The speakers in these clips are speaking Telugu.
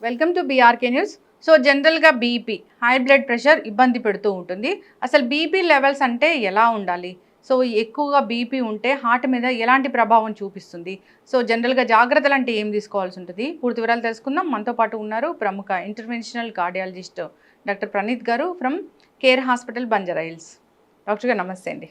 Welcome to BRK news. So జనరల్గా బీపీ, హై బ్లడ్ ప్రెషర్ ఇబ్బంది పెడుతూ ఉంటుంది. అసలు బీపీ లెవెల్స్ అంటే ఎలా ఉండాలి? సో ఎక్కువగా బీపీ ఉంటే హార్ట్ మీద ఎలాంటి ప్రభావం చూపిస్తుంది? సో జనరల్గా జాగ్రత్తలు అంటే ఏం తీసుకోవాల్సి ఉంటుంది? పూర్తి వివరాలు తెలుసుకుందాం. మనతో పాటు ఉన్నారు ప్రముఖ ఇంటర్వెన్షనల్ కార్డియాలజిస్ట్ డాక్టర్ ప్రణీత్ గారు from care hospital Banjara Hills. Doctor గారు నమస్తే అండి.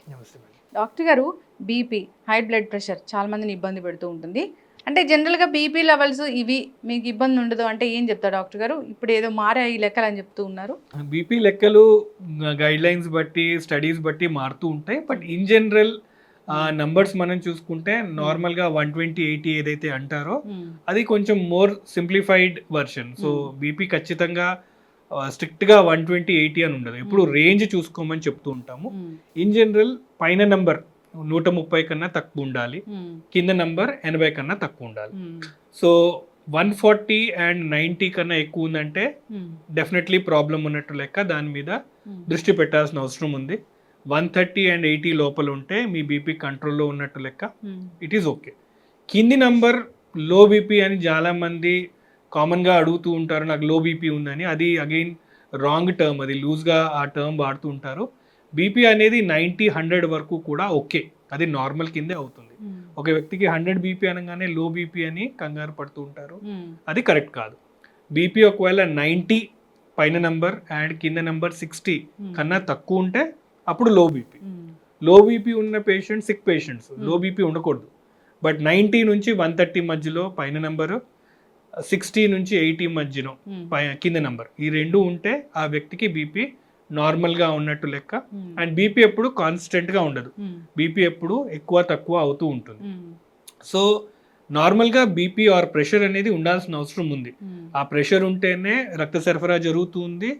డాక్టర్ గారు, బీపీ, హై బ్లడ్ ప్రెషర్ చాలా మందిని ఇబ్బంది పెడుతూ ఉంటుంది. అంటే జనరల్గా బీపీ లెవెల్స్ ఇవి మీకు ఇబ్బంది ఉండదు అంటే ఏం చెప్తారు డాక్టర్ గారు? ఇప్పుడు ఏదో మారాయి లెక్కలు అని చెప్తూ ఉన్నారు. బీపీ లెక్కలు గైడ్ లైన్స్ బట్టి స్టడీస్ బట్టి మారుతూ ఉంటాయి. బట్ ఇన్ జనరల్ నంబర్స్ మనం చూసుకుంటే నార్మల్గా 120/80 ఏదైతే అంటారో అది కొంచెం more simplified version. So BP ఖచ్చితంగా స్ట్రిక్ట్గా 120/80 అని ఉండదు. ఎప్పుడు రేంజ్ చూసుకోమని చెప్తూ ఉంటాము. ఇన్ జనరల్ పైన నంబర్ 130 కన్నా తక్కువ ఉండాలి, కింద నంబర్ 80 కన్నా తక్కువ ఉండాలి. సో 140 and 90 కన్నా ఎక్కువ ఉందంటే డెఫినెట్లీ ప్రాబ్లం ఉన్నట్టు లెక్క. దాని మీద దృష్టి పెట్టాల్సిన అవసరం ఉంది. 130 and 80 లోపల ఉంటే మీ బీపీ కంట్రోల్లో ఉన్నట్టు లెక్క. It is okay. కింది నంబర్ లో బీపీ అని చాలా మంది కామన్గా అడుగుతూ ఉంటారు, నాకు లో బీపీ ఉందని. అది అగైన్ రాంగ్ టర్మ్, అది లూజ్గా ఆ టర్మ్ వాడుతూ ఉంటారు. బీపీ అనేది 90-100 వరకు కూడా ఓకే, అది నార్మల్ కిందే అవుతుంది. ఒక వ్యక్తికి 100 బీపీ అనగానే లో బీపీ అని కంగారు పడుతూ ఉంటారు, అది కరెక్ట్ కాదు. బీపీ ఒకవేళ 90 పైన నంబర్ అండ్ కింద నంబర్ 60 కన్నా తక్కువ ఉంటే అప్పుడు లో బీపీ. లో బీపీ ఉన్న patient sick patients, low BP ఉండకూడదు. బట్ 90 నుంచి 130 మధ్యలో పైన నంబరు, 60 నుంచి 80 మధ్యలో కింద నంబర్, ఈ రెండు ఉంటే ఆ వ్యక్తికి బీపీ నార్మల్గా ఉన్నట్టు లెక్క. అండ్ బీపీ ఎప్పుడు కాన్స్టెంట్గా ఉండదు, బీపీ ఎప్పుడు ఎక్కువ తక్కువ అవుతూ ఉంటుంది. సో నార్మల్గా బీపీ ఆర్ ప్రెషర్ అనేది ఉండాల్సిన అవసరం ఉంది. ఆ ప్రెషర్ ఉంటేనే రక్త సరఫరా జరుగుతుంది,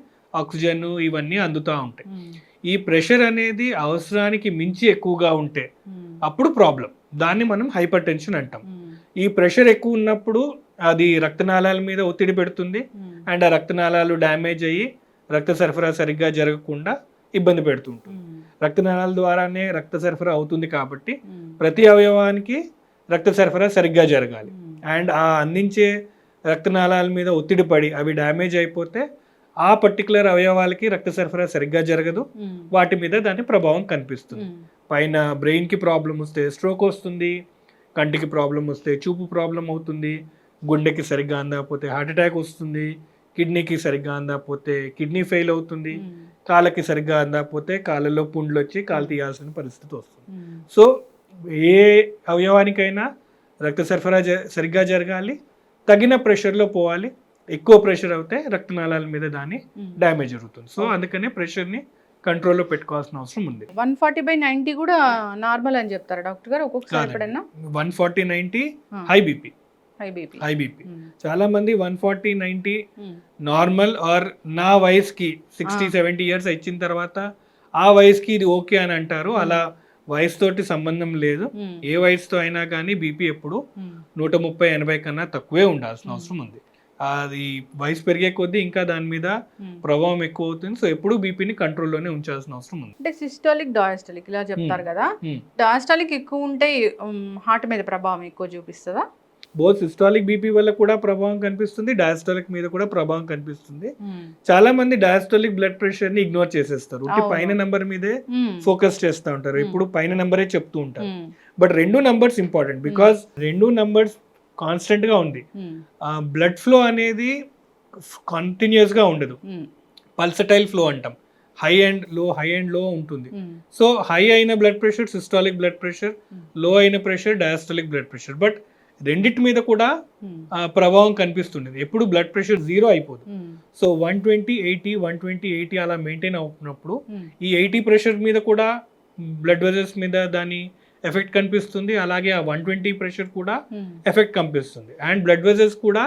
ఆక్సిజన్ ఇవన్నీ అందుతూ ఉంటాయి. ఈ ప్రెషర్ అనేది అవసరానికి మించి ఎక్కువగా ఉంటే అప్పుడు ప్రాబ్లం, దాన్ని మనం హైపర్ టెన్షన్ అంటాం. ఈ ప్రెషర్ ఎక్కువ ఉన్నప్పుడు అది రక్తనాళాల మీద ఒత్తిడి పెడుతుంది అండ్ ఆ రక్తనాళాలు డ్యామేజ్ అయ్యి రక్త సరఫరా సరిగ్గా జరగకుండా ఇబ్బంది పెడుతుంటుంది. రక్తనాళాల ద్వారానే రక్త సరఫరా అవుతుంది కాబట్టి ప్రతి అవయవానికి రక్త సరఫరా సరిగ్గా జరగాలి. అండ్ ఆ అందించే రక్తనాళాల మీద ఒత్తిడి పడి అవి డ్యామేజ్ అయిపోతే ఆ పర్టికులర్ అవయవాలకి రక్త సరఫరా సరిగ్గా జరగదు, వాటి మీద దాని ప్రభావం కనిపిస్తుంది. పైన బ్రెయిన్కి ప్రాబ్లం వస్తే స్ట్రోక్ వస్తుంది, కంటికి ప్రాబ్లం వస్తే చూపు ప్రాబ్లం అవుతుంది, గుండెకి సరిగ్గా అందకపోతే హార్ట్ అటాక్ వస్తుంది, కిడ్నీకి సరిగ్గా అందకపోతే కిడ్నీ ఫెయిల్ అవుతుంది, కాళ్ళకి సరిగ్గా అందకపోతే కాళ్ళలో పుండ్లు వచ్చి కాలు తీయాల్సిన పరిస్థితి వస్తుంది. సో ఏ అవయవానికైనా రక్త సరఫరా సరిగ్గా జరగాలి, తగిన ప్రెషర్లో పోవాలి. ఎక్కువ ప్రెషర్ అవుతే రక్తనాళాల మీద దాని డ్యామేజ్ జరుగుతుంది. సో అందుకనే ప్రెషర్ని కంట్రోల్లో పెట్టుకోవాల్సిన అవసరం ఉంది. 140/90 కూడా నార్మల్ అని చెప్తారా డాక్టర్ గారు? ఒక్కొక్కసారి 140/90 హై బీపీ. హై బీపీ చాలా మంది 140/90 నార్మల్ ఆర్ నా వయసుకి 60-70 ఇయర్స్ ఇచ్చిన తర్వాత ఆ వయసుకి ఇది ఓకే అని అంటారు. అలా వయసుతోటి సంబంధం లేదు, ఏ వయసుతో అయినా కానీ బీపీ ఎప్పుడు 130-80 కన్నా తక్కువే ఉండాల్సిన అవసరం ఉంది. అది వయసు పెరిగే కొద్దీ ఇంకా దాని మీద ప్రభావం ఎక్కువ అవుతుంది. సో ఎప్పుడు బీపీని కంట్రోల్లోనే ఉంచాల్సిన అవసరం ఉంది. అంటే సిస్టాలిక్, డయాస్టాలిక్ ఇలా చెప్తారు కదా, డయాస్టాలిక్ ఎక్కువ ఉంటే హార్ట్ మీద ప్రభావం ఎక్కువ చూపిస్తుందా? బోత్ సిస్టాలిక్ బీపీ వల్ల కూడా ప్రభావం కనిపిస్తుంది, డయాస్టాలిక్ మీద కూడా ప్రభావం కనిపిస్తుంది. చాలా మంది డయాస్టాలిక్ బ్లడ్ ప్రెషర్ ని ఇగ్నోర్ చేసేస్తారు, పైన నంబర్ మీదే ఫోకస్ చేస్తూ ఉంటారు, ఇప్పుడు పైన నంబరే చెప్తూ ఉంటారు. బట్ రెండు నంబర్స్ ఇంపార్టెంట్, బికాస్ రెండు నంబర్స్ కాన్స్టెంట్ గా ఉంది. బ్లడ్ ఫ్లో అనేది కంటిన్యూస్ గా ఉండదు, పల్సటైల్ ఫ్లో అంటాం. హై అండ్ లో ఉంటుంది. సో హై అయిన blood pressure systolic blood pressure, లో అయిన pressure diastolic blood pressure. But రెండిటి మీద కూడా ప్రభావం కనిపిస్తుండేది. ఎప్పుడు బ్లడ్ ప్రెషర్ 0 అయిపోదు. సో 120/80 అలా మెయింటైన్ అవుతున్నప్పుడు ఈ 80 ప్రెషర్ మీద కూడా బ్లడ్ వెజల్స్ మీద దాని ఎఫెక్ట్ కనిపిస్తుంది, అలాగే ఆ 120 ప్రెషర్ కూడా ఎఫెక్ట్ కనిపిస్తుంది. అండ్ బ్లడ్ వెజల్స్ కూడా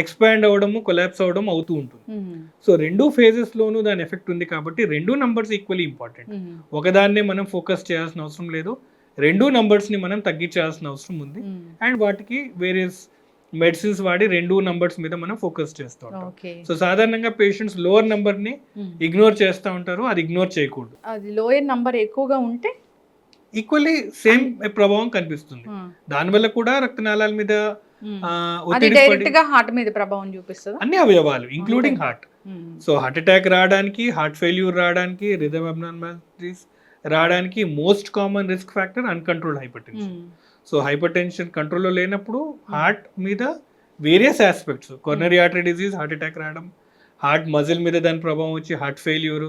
ఎక్స్పాండ్ అవ్వడము, కొలాప్స్ అవ్వడం అవుతూ ఉంటుంది. సో రెండు ఫేజెస్ లోనూ దాని ఎఫెక్ట్ ఉంది కాబట్టి రెండు నంబర్స్ ఈక్వల్లీ ఇంపార్టెంట్. ఒకదాన్నే మనం ఫోకస్ చేయాల్సిన అవసరం లేదు, రెండు నంబర్స్ ని మనం తగ్గించాల్సిన అవసరం ఉంది. అండ్ వాటికి వేరియస్ మెడిసిన్స్ వాడి రెండు నంబర్స్ మీద మనం ఫోకస్ చేస్తూ ఉంటాం. సో సాధారణంగా పేషెంట్స్ లోవర్ నంబర్ ని ఇగ్నోర్ చేస్తూ ఉంటారు, అది ఇగ్నోర్ చేయకూడదు. అది లోయర్ నంబర్ ఎక్కువగా ఉంటే ఈక్వల్లీ సేమ్ ప్రభావం కనిపిస్తుంది. దానివల్ల కూడా రక్తనాళాల మీద అది ఒత్తిడి డైరెక్ట్ గా హార్ట్ మీద ప్రభావం చూపిస్తుందా? అన్ని అవయవాలు including heart. So heart attack రావడానికి, హార్ట్ ఫెయిల్యూర్ రావడానికి, రిథమ్ అబ్నార్మాలిటీస్ రావడానికి most common risk factor uncontrolled hyper tension. So hyper tension కంట్రోల్లో లేనప్పుడు హార్ట్ మీద various aspects, coronary artery disease, heart attack రావడం, హార్ట్ మజిల్ మీద దాని ప్రభావం వచ్చి heart failure,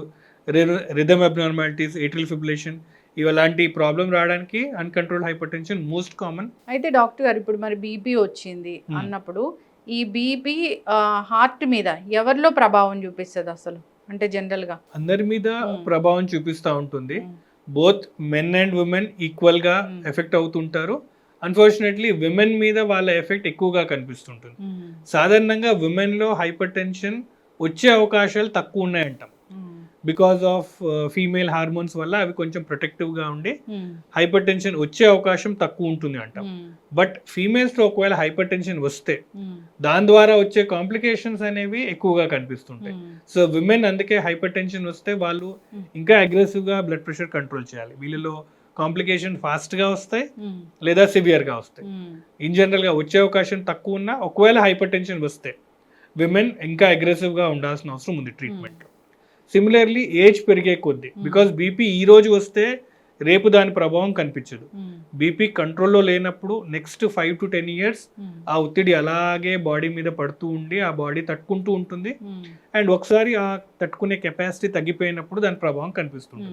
rhythm abnormalities, atrial fibrillation, ఇలాంటి ప్రాబ్లం రావడానికి uncontrolled hyper tension most common. అయితే డాక్టర్ గారు ఇప్పుడు మరి బీపీ వచ్చింది అన్నప్పుడు ఈ బీపీ హార్ట్ మీద ఎవరిలో ప్రభావం చూపిస్తుంది అసలు? అంటే జనరల్ గా అందరి మీద ప్రభావం చూపిస్తూ ఉంటుంది. Both men and women equal గా ఎఫెక్ట్ అవుతుంటారు. అన్ఫార్చునేట్లీ విమెన్ మీద వాళ్ళ ఎఫెక్ట్ ఎక్కువగా కనిపిస్తుంటుంది. సాధారణంగా విమెన్ లో హైపర్ టెన్షన్ వచ్చే అవకాశాలు తక్కువ ఉన్నాయంటాం. బికాస్ ఆఫ్ ఫీమేల్ హార్మోన్స్ వల్ల అవి కొంచెం ప్రొటెక్టివ్ గా ఉండి హైపర్ టెన్షన్ వచ్చే అవకాశం తక్కువ ఉంటుంది అంటాం. బట్ ఫీమేల్స్ లో ఒకవేళ హైపర్ టెన్షన్ వస్తే దాని ద్వారా వచ్చే కాంప్లికేషన్స్ అనేవి ఎక్కువగా కనిపిస్తుంటాయి. సో విమెన్ అందుకే హైపర్ టెన్షన్ వస్తే వాళ్ళు ఇంకా అగ్రెసివ్ గా బ్లడ్ ప్రెషర్ కంట్రోల్ చేయాలి. వీళ్ళలో కాంప్లికేషన్ ఫాస్ట్ గా వస్తాయి లేదా సివియర్ గా వస్తాయి. ఇన్ జనరల్ గా వచ్చే అవకాశం తక్కువ ఉన్నా ఒకవేళ హైపర్ టెన్షన్ వస్తే విమెన్ ఇంకా అగ్రెసివ్ గా ఉండాల్సిన అవసరం ఉంది ట్రీట్మెంట్. సిమిలర్లీ ఏజ్ పెరిగే కొద్దీ, బికాస్ బీపీ ఈ రోజు వస్తే రేపు దాని ప్రభావం కనిపించదు. బీపీ కంట్రోల్లో లేనప్పుడు నెక్స్ట్ 5 to 10 years ఆ ఒత్తిడి అలాగే బాడీ మీద పడుతూ ఉండి ఆ బాడీ తట్టుకుంటూ ఉంటుంది. అండ్ ఒకసారి ఆ తట్టుకునే కెపాసిటీ తగ్గిపోయినప్పుడు దాని ప్రభావం కనిపిస్తుంది,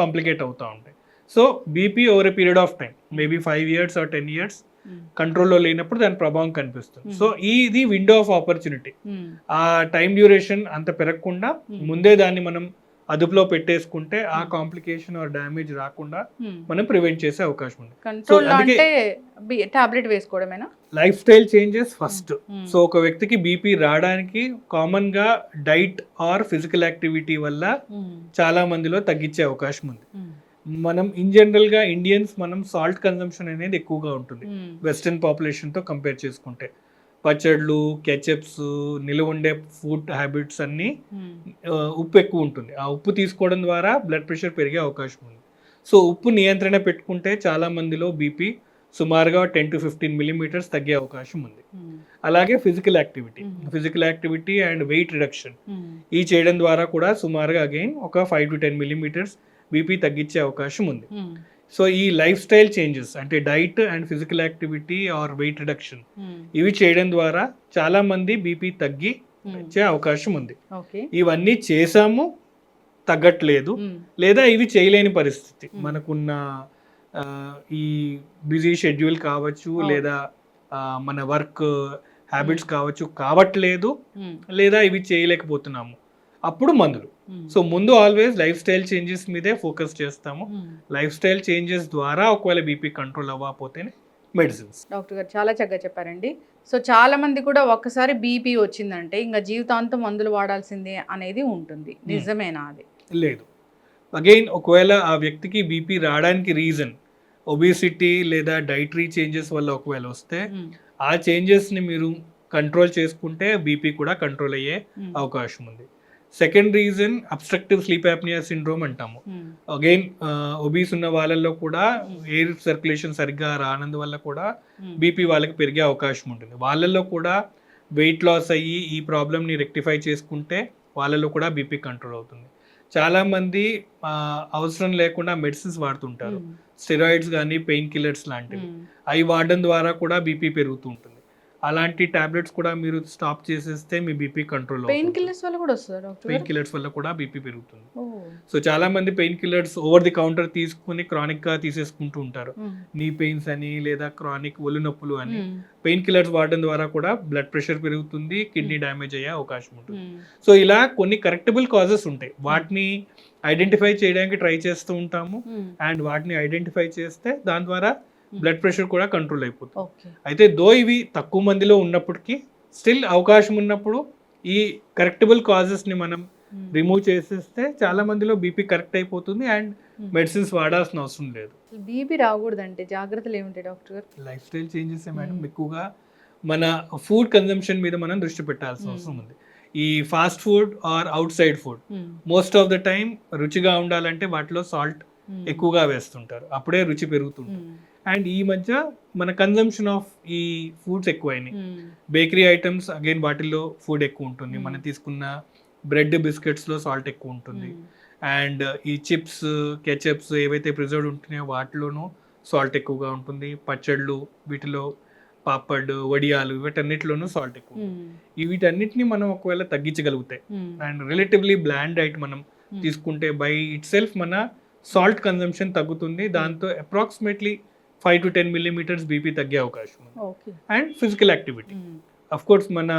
కాంప్లికేట్ అవుతూ ఉంటాయి. So BP over a period of time, maybe 5 years or 10 years కంట్రోల్లో లేనప్పుడు దాని ప్రభావం కనిపిస్తుంది. సో ఇది విండో ఆఫ్ ఆపర్చునిటీ. ఆ టైం డ్యూరేషన్ అంత పెరగకుండా ముందే దాన్ని మనం అదుపులో పెట్టేసుకుంటే ఆ కాంప్లికేషన్ ఆర్ డ్యామేజ్ రాకుండా మనం ప్రివెంట్ చేసే అవకాశం ఉంది. కంట్రోల్ అంటే టాబ్లెట్ వేసుకోవడమేనా? Life style changes first. So ఒక వ్యక్తికి బీపీ రావడానికి కామన్ గా డైట్ ఆర్ ఫిజికల్ యాక్టివిటీ వల్ల చాలా మందిలో తగ్గించే అవకాశం ఉంది. మనం ఇన్ జనరల్ గా ఇండియన్స్ మనం సాల్ట్ కన్సంప్షన్ అనేది ఎక్కువగా ఉంటుంది వెస్టర్న్ పాపులేషన్ తో కంపేర్ చేసుకుంటే. పచ్చళ్ళు, కెచప్స్, నిలువ ఉండే ఫుడ్ హ్యాబిట్స్ అన్ని ఉప్పు ఎక్కువ ఉంటుంది. ఆ ఉప్పు తీసుకోవడం ద్వారా బ్లడ్ ప్రెషర్ పెరిగే అవకాశం ఉంది. సో ఉప్పు నియంత్రణ పెట్టుకుంటే చాలా మందిలో బీపీ సుమారుగా 10 to 15 millimeters తగ్గే అవకాశం ఉంది. అలాగే physical activity and weight reduction ఈ చేయడం ద్వారా కూడా సుమారుగా అగైన్ ఒక 5 to 10 millimeters బీపీ తగ్గించే అవకాశం ఉంది. సో ఈ లైఫ్ స్టైల్ చేంజెస్ అంటే diet and physical activity are weight reduction ఇవి చేయడం ద్వారా చాలా మంది బీపీ తగ్గించే అవకాశం ఉంది. ఇవన్నీ చేసాము, తగ్గట్లేదు, లేదా ఇవి చేయలేని పరిస్థితి, మనకున్న ఈ బిజీ షెడ్యూల్ కావచ్చు, లేదా మన వర్క్ హ్యాబిట్స్ కావచ్చు కావట్లేదు, లేదా ఇవి చేయలేకపోతున్నాము, అప్పుడు మందులు. సో ముందు ఆల్వేస్ లైఫ్ స్టైల్ చేంజెస్ మీదే ఫోకస్ చేస్తాము. లైఫ్ స్టైల్ చేంజెస్ ద్వారా ఒకవేళ బీపీ కంట్రోల్ అవ్వకపోతేనే మెడిసిన్స్. డాక్టర్ గారు చాలా చక్కగా చెప్పారండి. సో చాలా మంది కూడా ఒక్కసారి బీపీ వచ్చిందంటే ఇంకా జీవితాంతం మందులు వాడాల్సిందే అనేది ఉంటుంది, నిజమేనా? అది లేదు. అగైన్ ఒకవేళ ఆ వ్యక్తికి బీపీ రావడానికి రీజన్ ఒబిసిటీ లేదా డైటరీ చేంజెస్ వల్ల ఒకవేళ వస్తే ఆ చేంజెస్ని మీరు కంట్రోల్ చేసుకుంటే బీపీ కూడా కంట్రోల్ అయ్యే అవకాశం ఉంది. Second reason obstructive sleep apnoea syndrome అంటాము. అగైన్ ఒబీస్ ఉన్న వాళ్ళల్లో కూడా ఎయిర్ సర్క్యులేషన్ సరిగ్గా రానందువల్ల కూడా బీపీ వాళ్ళకి పెరిగే అవకాశం ఉంటుంది. వాళ్ళల్లో కూడా వెయిట్ లాస్ అయ్యి ఈ ప్రాబ్లమ్ని రెక్టిఫై చేసుకుంటే వాళ్ళలో కూడా బీపీ కంట్రోల్ అవుతుంది. చాలామంది అవసరం లేకుండా మెడిసిన్స్ వాడుతుంటారు, స్టెరాయిడ్స్ కానీ పెయిన్ కిల్లర్స్ లాంటివి. అవి వాడడం ద్వారా కూడా బీపీ పెరుగుతూ ఉంటుంది. అలాంటి టాబ్లెట్స్ కూడా మీరు స్టాప్ చేసేస్తే మీ బీపీ కంట్రోల్ అవుతుంది. పెయిన్ కిల్లర్స్ వల్ల కూడా వస్తుందా డాక్టర్? పెయిన్ కిల్లర్స్ వల్ల కూడా బీపీ పెరుగుతుంది. సో చాలా మంది pain killers over the counter తీసుకుని క్రానిక్ గా తీసేసుకుంటూ ఉంటారు. నీ పెయిన్స్ అని లేదా క్రానిక్ ఒళ్ళు నొప్పులు అని. పెయిన్ కిల్లర్స్ వాడడం ద్వారా కూడా బ్లడ్ ప్రెషర్ పెరుగుతుంది, కిడ్నీ డ్యామేజ్ అయ్యే అవకాశం ఉంటుంది. సో ఇలా కొన్ని కరెక్టబుల్ కాజెస్ ఉంటాయి, వాటిని ఐడెంటిఫై చేయడానికి ట్రై చేస్తూ ఉంటాము. అండ్ వాటిని ఐడెంటిఫై చేస్తే దాని ద్వారా బ్లడ్ ప్రెషర్ కూడా కంట్రోల్ అయిపోతుంది. అయితే ఇవి తక్కువ మందిలో ఉన్నప్పటికీ స్టిల్ అవకాశం ఉన్నప్పుడు ఈ కరెక్టబుల్ కాజెస్ ని మనం రిమూవ్ చేసేస్తే చాలా మందిలో బీపీ కరెక్ట్ అయిపోతుంది అండ్ మెడిసిన్స్ వాడాల్సిన అవసరం లేదు. బీపీ రాకూడదంటే జాగ్రత్తలు ఏమిటి డాక్టర్ గారు? Life style changes madam. ఎక్కువగా మన ఫుడ్ కన్జంప్షన్ మీద మనం దృష్టి పెట్టాల్సిన అవసరం ఉంది. ఈ fast food or outside food most of the time రుచిగా ఉండాలంటే వాటిలో సాల్ట్ ఎక్కువగా వేస్తుంటారు, అప్పుడే రుచి పెరుగుతుంటుంది. అండ్ ఈ మధ్య మన కన్జంప్షన్ ఆఫ్ ఈ ఫుడ్స్ ఎక్కువైనాయి. బేకరీ ఐటమ్స్ అగైన్ వాటిల్లో ఫుడ్ ఎక్కువ ఉంటుంది. మనం తీసుకున్న బ్రెడ్ బిస్కెట్స్లో సాల్ట్ ఎక్కువ ఉంటుంది. అండ్ ఈ చిప్స్ కెచప్స్ ఏవైతే ప్రిజర్వ్డ్ ఉంటున్నాయో వాటిలోనూ సాల్ట్ ఎక్కువగా ఉంటుంది. పచ్చళ్ళు వీటిలో పాపడ్ వడియాలు వీటన్నిటిలోనూ సాల్ట్ ఎక్కువ. వీటన్నిటిని మనం ఒకవేళ తగ్గించగలుగుతాయి అండ్ రిలేటివ్లీ బ్లాండ్ డైట్ మనం తీసుకుంటే బై ఇట్ సెల్ఫ్ మన సాల్ట్ కన్జంప్షన్ తగ్గుతుంది. దాంతో అప్రాక్సిమేట్లీ 5 to 10 millimeters బీపీ తగ్గే అవకాశం ఉంది. And physical activity of course మన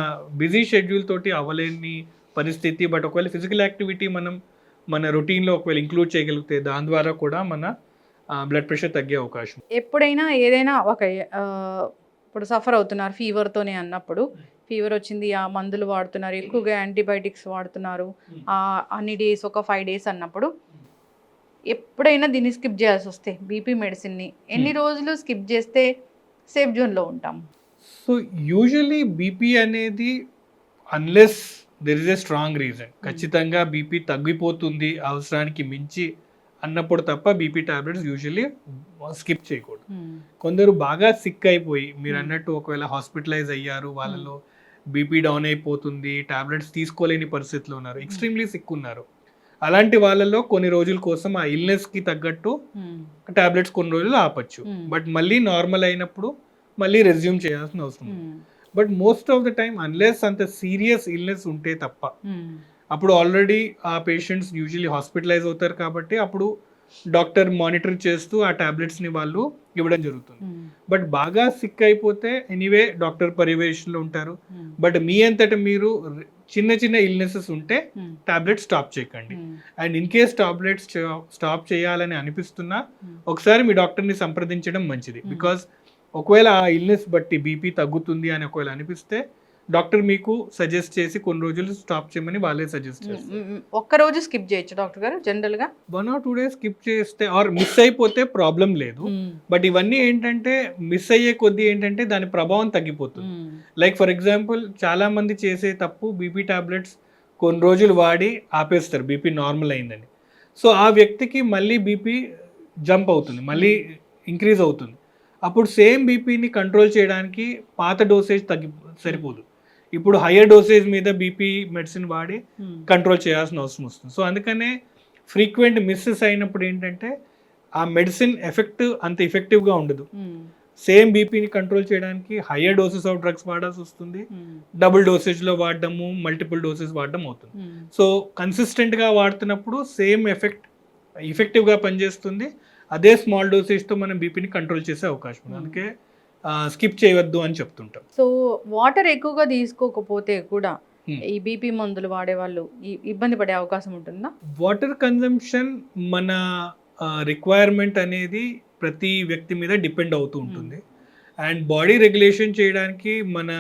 బిజీ షెడ్యూల్ తోటి అవ్వలేని పరిస్థితి, బట్ ఒకవేళ ఫిజికల్ యాక్టివిటీ మనం మన రొటీన్లో ఒకవేళ ఇంక్లూడ్ చేయగలిగితే దాని ద్వారా కూడా మన బ్లడ్ ప్రెషర్ తగ్గే అవకాశం. ఎప్పుడైనా ఏదైనా ఒక ఇప్పుడు సఫర్ అవుతున్నారు ఫీవర్తోనే అన్నప్పుడు, ఫీవర్ వచ్చింది ఆ మందులు వాడుతున్నారు, ఎక్కువగా యాంటీబయాటిక్స్ వాడుతున్నారు అన్ని డేస్ ఒక 5 days అన్నప్పుడు ఎప్పుడైనా దీన్ని స్కిప్ చేయాల్సి వస్తే బీపీ మెడిసిన్ని ఎన్ని రోజులు స్కిప్ చేస్తే సేఫ్ జోన్లో ఉంటాం? సో యూజువల్లీ బీపీ అనేది unless there is a strong reason, ఖచ్చితంగా బీపీ తగ్గిపోతుంది అవసరానికి మించి అన్నప్పుడు తప్ప బీపీ టాబ్లెట్స్ యూజువల్లీ స్కిప్ చేయకూడదు. కొందరు బాగా సిక్ అయిపోయి మీరు అన్నట్టు ఒకవేళ హాస్పిటలైజ్ అయ్యారు, వాళ్ళలో బీపీ డౌన్ అయిపోతుంది, టాబ్లెట్స్ తీసుకోలేని పరిస్థితిలో ఉన్నారు, ఎక్స్ట్రీమ్లీ సిక్ ఉన్నారు, అలాంటి వాళ్ళలో కొన్ని రోజుల కోసం ఆ ఇల్నెస్కి తగ్గట్టు టాబ్లెట్స్ కొన్ని రోజులు ఆపచ్చు. బట్ మళ్ళీ నార్మల్ అయినప్పుడు మళ్ళీ రెజ్యూమ్ చేయాల్సిన అవసరం. But most of the time unless అంత సీరియస్ ఇల్నెస్ ఉంటే తప్ప, అప్పుడు ఆల్రెడీ ఆ పేషెంట్స్ యూజువల్లీ హాస్పిటలైజ్ అవుతారు కాబట్టి అప్పుడు డాక్టర్ మానిటర్ చేస్తూ ఆ టాబ్లెట్స్ని వాళ్ళు ఇవ్వడం జరుగుతుంది. బట్ బాగా సిక్ అయిపోతే ఎనీవే డాక్టర్ పర్యవేక్షణలో ఉంటారు. బట్ మీ అంతటా మీరు చిన్న చిన్న ఇల్నెసెస్ ఉంటే టాబ్లెట్స్ స్టాప్ చేయకండి. And in case tablets stop చేయాలని అనిపిస్తున్నా ఒకసారి మీ డాక్టర్ని సంప్రదించడం మంచిది. బికాస్ ఒకవేళ ఆ ఇల్నెస్ బట్టి బీపీ తగ్గుతుంది అని ఒకవేళ అనిపిస్తే డాక్టర్ మీకు సజెస్ట్ చేసి కొన్ని రోజులు స్టాప్ చేయమని వాళ్ళే సజెస్ట్ చేస్తారు. ఒక్కరోజు స్కిప్ చేయొచ్చు డాక్టర్ గారు జనరల్గా? 1 or 2 days స్కిప్ చేస్తే ఆర్ మిస్ అయిపోతే ప్రాబ్లం లేదు. బట్ ఇవన్నీ ఏంటంటే మిస్ అయ్యే కొద్దీ ఏంటంటే దాని ప్రభావం తగ్గిపోతుంది. లైక్ ఫర్ ఎగ్జాంపుల్ చాలా మంది చేసే తప్పు బీపీ టాబ్లెట్స్ కొన్ని రోజులు వాడి ఆపేస్తారు బీపీ నార్మల్ అయిందని. సో ఆ వ్యక్తికి మళ్ళీ బీపీ జంప్ అవుతుంది, మళ్ళీ ఇంక్రీజ్ అవుతుంది. అప్పుడు సేమ్ బీపీని కంట్రోల్ చేయడానికి పాత డోసేజ్ సరిపోదు, ఇప్పుడు హయ్యర్ డోసేజ్ మీద బీపీ మెడిసిన్ వాడి కంట్రోల్ చేయాల్సిన అవసరం వస్తుంది. సో అందుకనే ఫ్రీక్వెంట్ మిస్సెస్ అయినప్పుడు ఏంటంటే ఆ మెడిసిన్ అంత ఎఫెక్టివ్గా ఉండదు. సేమ్ బీపీని కంట్రోల్ చేయడానికి హయ్యర్ డోసెస్ ఆఫ్ డ్రగ్స్ వాడాల్సి వస్తుంది, డబుల్ డోసేజ్లో వాడడము, మల్టిపుల్ డోసెస్ వాడడం అవుతుంది. సో కన్సిస్టెంట్గా వాడుతున్నప్పుడు సేమ్ ఎఫెక్టివ్గా పనిచేస్తుంది, అదే స్మాల్ డోసేజ్తో మనం బీపీని కంట్రోల్ చేసే అవకాశం ఉంది. అందుకే స్కిప్ చేయవద్దు అని చెప్తుంటాం. సో వాటర్ ఎక్కువగా తీసుకోకపోతే కూడా ఈ బీపీ మందులు వాడే వాళ్ళు ఇబ్బంది పడే అవకాశం ఉంటుందా? వాటర్ కన్జంప్షన్ మన రిక్వైర్మెంట్ అనేది ప్రతి వ్యక్తి మీద డిపెండ్ అవుతూ ఉంటుంది. అండ్ బాడీ రెగ్యులేషన్ చేయడానికి మన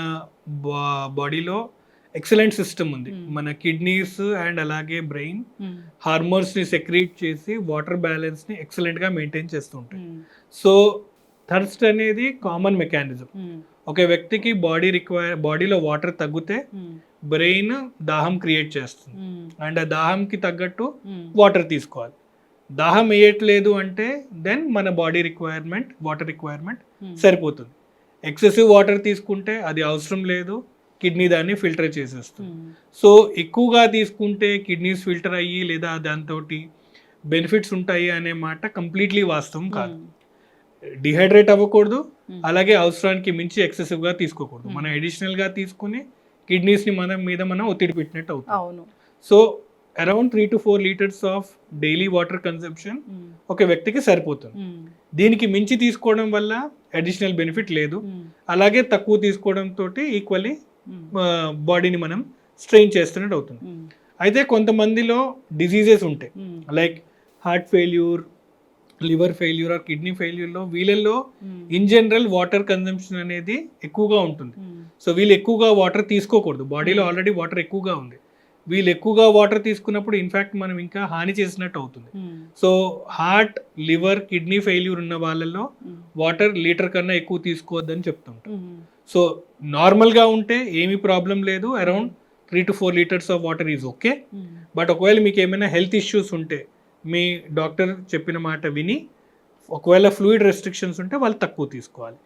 బాడీలో ఎక్సలెంట్ సిస్టమ్ ఉంది. మన కిడ్నీస్ అండ్ అలాగే బ్రెయిన్ హార్మోన్స్ని సెక్రీట్ చేసి వాటర్ బ్యాలెన్స్ని ఎక్సలెంట్గా మెయింటైన్ చేస్తూ ఉంటాయి. సో థర్స్ట్ అనేది కామన్ మెకానిజం. ఒక వ్యక్తికి బాడీలో వాటర్ తగ్గితే బ్రెయిన్ దాహం క్రియేట్ చేస్తుంది అండ్ ఆ దాహంకి తగ్గట్టు వాటర్ తీసుకోవాలి. దాహం వేయట్లేదు అంటే దెన్ మన బాడీ వాటర్ రిక్వైర్మెంట్ సరిపోతుంది. ఎక్సెసివ్ వాటర్ తీసుకుంటే అది అవసరం లేదు, కిడ్నీ దాన్ని ఫిల్టర్ చేసేస్తుంది. సో ఎక్కువగా తీసుకుంటే కిడ్నీస్ ఫిల్టర్ అయ్యి లేదా దాంతో బెనిఫిట్స్ ఉంటాయి అనే మాట కంప్లీట్లీ వాస్తవం కాదు. డిహైడ్రేట్ అవ్వకూడదు, అలాగే అవసరానికి మించి ఎక్సెసివ్గా తీసుకోకూడదు. మనం అడిషనల్గా తీసుకుని కిడ్నీస్ని మనం ఒత్తిడి పెట్టినట్టు అవుతుంది. So around 3 to 4 liters of daily water consumption ఒక వ్యక్తికి సరిపోతుంది. దీనికి మించి తీసుకోవడం వల్ల అడిషనల్ బెనిఫిట్ లేదు, అలాగే తక్కువ తీసుకోవడం తోటి ఈక్వల్లీ బాడీని మనం స్ట్రెయిన్ చేస్తున్నట్టు అవుతుంది. అయితే కొంతమందిలో డిసీజెస్ ఉంటాయి, like heart failure, liver failure or kidney ఫెయిల్యూర్లో వీళ్ళల్లో ఇన్ జనరల్ వాటర్ కన్సంప్షన్ అనేది ఎక్కువగా ఉంటుంది. సో వీళ్ళు ఎక్కువగా వాటర్ తీసుకోకూడదు, బాడీలో ఆల్రెడీ వాటర్ ఎక్కువగా ఉంది. వీళ్ళు ఎక్కువగా వాటర్ తీసుకున్నప్పుడు ఇన్ఫ్యాక్ట్ మనం ఇంకా హాని చేసినట్టు అవుతుంది. So heart, liver, kidney failure ఉన్న వాళ్ళలో వాటర్ లీటర్ కన్నా ఎక్కువ తీసుకోవద్దని చెప్తుంటాం. సో నార్మల్గా ఉంటే ఏమీ ప్రాబ్లం లేదు, around 3 to 4 liters of water is okay. But ఒకవేళ మీకు ఏమైనా హెల్త్ ఇష్యూస్ ఉంటే మీ డాక్టర్ చెప్పిన మాట విని ఒకవేళ ఫ్లూయిడ్ రెస్ట్రిక్షన్స్ ఉంటే వాళ్ళు తక్కువ తీసుకోవాలి.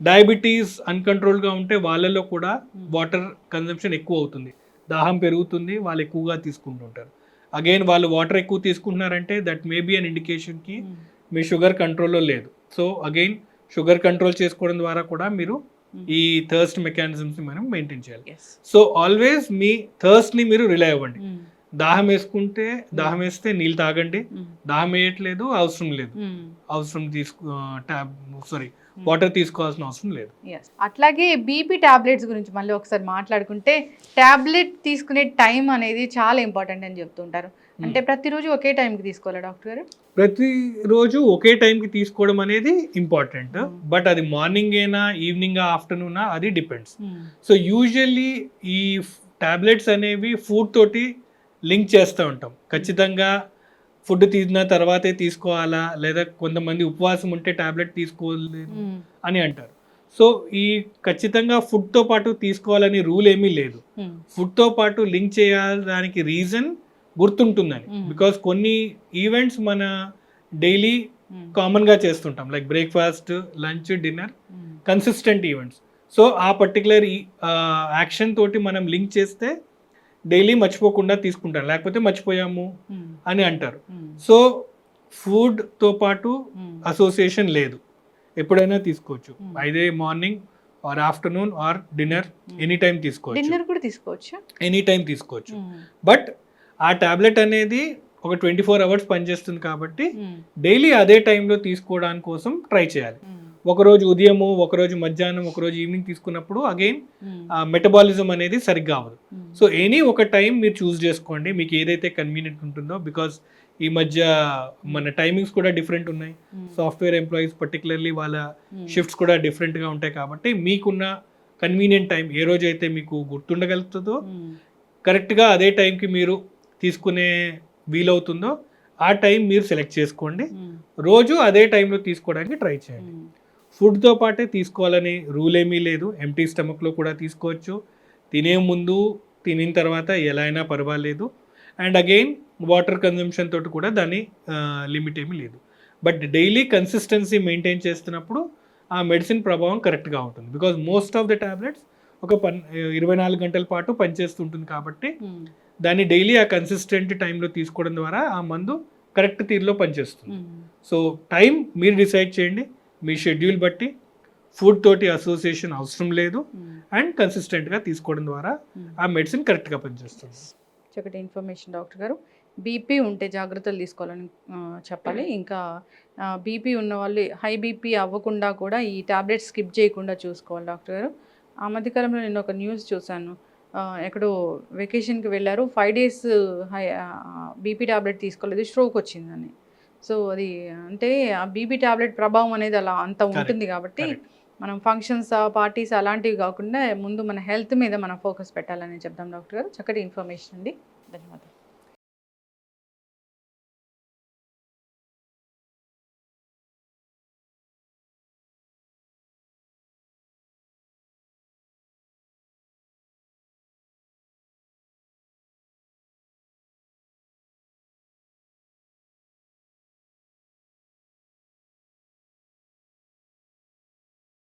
డయాబెటీస్ అన్కంట్రోల్గా ఉంటే వాళ్ళలో కూడా వాటర్ కన్జంప్షన్ ఎక్కువ అవుతుంది, దాహం పెరుగుతుంది, వాళ్ళు ఎక్కువగా తీసుకుంటుంటారు. అగైన్ వాళ్ళు వాటర్ ఎక్కువ తీసుకుంటున్నారంటే దట్ మే బీ అన్ ఇండికేషన్కి మీ షుగర్ కంట్రోల్లో లేదు. సో అగైన్ షుగర్ కంట్రోల్ చేసుకోవడం ద్వారా కూడా మీరు ఈ థర్స్ట్ మెకానిజమ్స్ మనం మెయింటైన్ చేయాలి. సో ఆల్వేస్ మీ థర్స్ట్ని మీరు రిలై అవ్వండి. దాహం వేస్తే నీళ్ళు తాగండి, దాహం వేయట్లేదు అవసరం లేదు, వాటర్ తీసుకోవాల్సిన అవసరం లేదు. అట్లాగే బీపీ టాబ్లెట్స్ గురించి మళ్ళీ ఒకసారి మాట్లాడుకుంటే, టాబ్లెట్ తీసుకునే టైం అనేది చాలా ఇంపార్టెంట్ అని చెప్తుంటారు. అంటే ప్రతిరోజు ఒకే టైంకి తీసుకోవాలా డాక్టర్ గారు? ప్రతిరోజు ఒకే టైంకి తీసుకోవడం అనేది ఇంపార్టెంట్, బట్ అది మార్నింగ్ అయినా ఈవినింగ్ ఆఫ్టర్నూనా అది డిపెండ్స్. సో యూజువల్లీ ఈ టాబ్లెట్స్ అనేవి ఫుడ్ తోటి లింక్ చేస్తూ ఉంటాం. ఖచ్చితంగా ఫుడ్ తిన్న తర్వాతే తీసుకోవాలా, లేదా కొంతమంది ఉపవాసం ఉంటే టాబ్లెట్ తీసుకోలేదు అని అంటారు. సో ఈ ఖచ్చితంగా ఫుడ్తో పాటు తీసుకోవాలని రూల్ ఏమీ లేదు. ఫుడ్తో పాటు లింక్ చేయడానికి రీజన్ గుర్తుంటుందని, బికాస్ కొన్ని ఈవెంట్స్ మన డైలీ కామన్గా చేస్తుంటాం, like breakfast, lunch, dinner, consistent events. So ఆ పర్టికులర్ యాక్షన్ తోటి మనం లింక్ చేస్తే డైలీ మర్చిపోకుండా తీసుకుంటారు, లేకపోతే మర్చిపోయాము అని అంటారు. సో ఫుడ్తో పాటు అసోసియేషన్ లేదు, ఎప్పుడైనా తీసుకోవచ్చు. అయితే morning or afternoon are dinner any time తీసుకోవచ్చు, ఎనీ టైం తీసుకోవచ్చు. బట్ ఆ టాబ్లెట్ అనేది ఒక 24 hours పనిచేస్తుంది కాబట్టి డైలీ అదే టైంలో తీసుకోవడానికి కోసం ట్రై చేయాలి. ఒకరోజు ఉదయము, ఒకరోజు మధ్యాహ్నం, ఒకరోజు ఈవినింగ్ తీసుకున్నప్పుడు అగైన్ మెటబాలిజం అనేది సరిగ్గా అవ్వదు. సో ఎనీ ఒక టైం మీరు చూస్ చేసుకోండి, మీకు ఏదైతే కన్వీనియంట్ ఉంటుందో. బికాస్ ఈ మధ్య మన టైమింగ్స్ కూడా డిఫరెంట్ ఉన్నాయి. సాఫ్ట్వేర్ ఎంప్లాయీస్ పర్టికులర్లీ వాళ్ళ షిఫ్ట్స్ కూడా డిఫరెంట్గా ఉంటాయి కాబట్టి మీకున్న కన్వీనియంట్ టైం ఏ రోజు అయితే మీకు గుర్తుండగలుగుతుందో, కరెక్ట్గా అదే టైంకి మీరు తీసుకునే వీలవుతుందో ఆ టైం మీరు సెలెక్ట్ చేసుకోండి. రోజు అదే టైంలో తీసుకోవడానికి ట్రై చేయండి. ఫుడ్తో పాటే తీసుకోవాలని రూల్ ఏమీ లేదు, ఎంటీ స్టమక్లో కూడా తీసుకోవచ్చు, తినే ముందు, తినిన తర్వాత ఎలా అయినా పర్వాలేదు. అండ్ అగైన్ వాటర్ కన్జంప్షన్ తోటి కూడా దాని లిమిట్ ఏమీ లేదు. బట్ డైలీ కన్సిస్టెన్సీ మెయింటైన్ చేస్తున్నప్పుడు ఆ మెడిసిన్ ప్రభావం కరెక్ట్గా ఉంటుంది. Because most of the tablets ఒక 24 గంటల పాటు పనిచేస్తుంటుంది కాబట్టి దాన్ని డైలీ ఆ కన్సిస్టెంట్ టైంలో తీసుకోవడం ద్వారా ఆ మందు కరెక్ట్ తీరులో పనిచేస్తుంది. సో టైం మీరు డిసైడ్ చేయండి, మీ షెడ్యూల్ బట్టి. ఫుడ్ తోటి అసోసియేషన్ అవసరం లేదు, అండ్ కన్సిస్టెంట్గా తీసుకోవడం ద్వారా ఆ మెడిసిన్ కరెక్ట్గా పనిచేస్తుంది. చక్కటి ఇన్ఫర్మేషన్ డాక్టర్ గారు. బీపీ ఉంటే జాగ్రత్తలు తీసుకోవాలని చెప్పాలి. ఇంకా బీపీ ఉన్న వాళ్ళు హై బీపీ అవ్వకుండా కూడా ఈ టాబ్లెట్స్ స్కిప్ చేయకుండా చూసుకోవాలి డాక్టర్ గారు. ఆ మధ్యకాలంలో నేను ఒక న్యూస్ చూశాను, ఎక్కడో వెకేషన్కి వెళ్ళారు, 5 days బీపీ టాబ్లెట్ తీసుకోలేదు, స్ట్రోక్ వచ్చిందని. సో అది అంటే ఆ బీపీ టాబ్లెట్ ప్రభావం అనేది అలా అంత ఉంటుంది కాబట్టి మనం ఫంక్షన్స్, పార్టీస్ అలాంటివి కాకుండా ముందు మన హెల్త్ మీద మనం ఫోకస్ పెట్టాలని చెప్దాం డాక్టర్ గారు. చక్కటి ఇన్ఫర్మేషన్ అండి, ధన్యవాదాలు.